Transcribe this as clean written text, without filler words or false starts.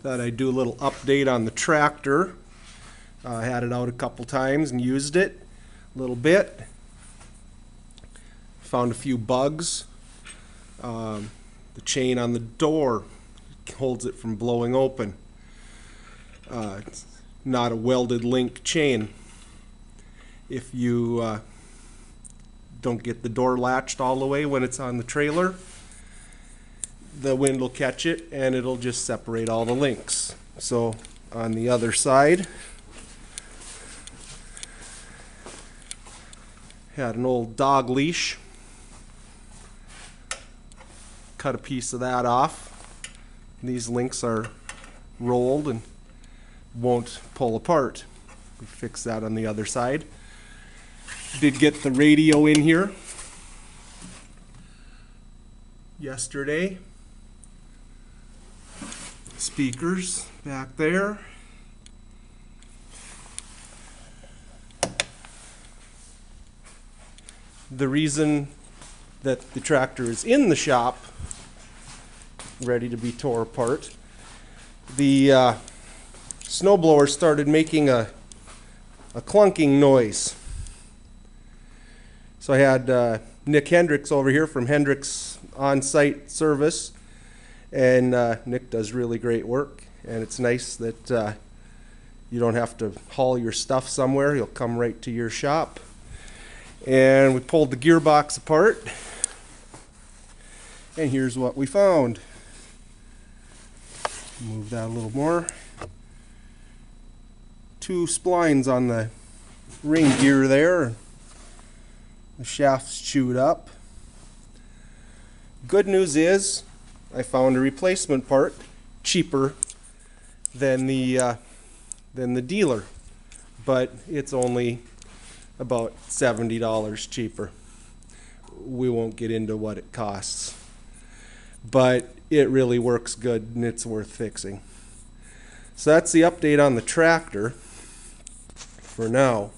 Thought I'd do a little update on the tractor. I had it out a couple times and used it a little bit. Found a few bugs. The chain on the door holds it from blowing open. It's not a welded link chain. If you don't get the door latched all the way when it's on the trailer, the wind will catch it and it'll just separate all the links. So on the other side, had an old dog leash. Cut a piece of that off. These links are rolled and won't pull apart. We fixed that on the other side. Did get the radio in here yesterday. Speakers back there. The reason that the tractor is in the shop ready to be tore apart, the snowblower started making a clunking noise. So I had Nick Hendricks over here from Hendricks On-Site Service, and Nick does really great work, and it's nice that you don't have to haul your stuff somewhere. He'll come right to your shop. And we pulled the gearbox apart, and here's what we found. Move that a little more. Two splines on the ring gear there. The shaft's chewed up. Good news is I found a replacement part cheaper than the dealer, but it's only about $70 cheaper. We won't get into what it costs, but it really works good and it's worth fixing. So that's the update on the tractor for now.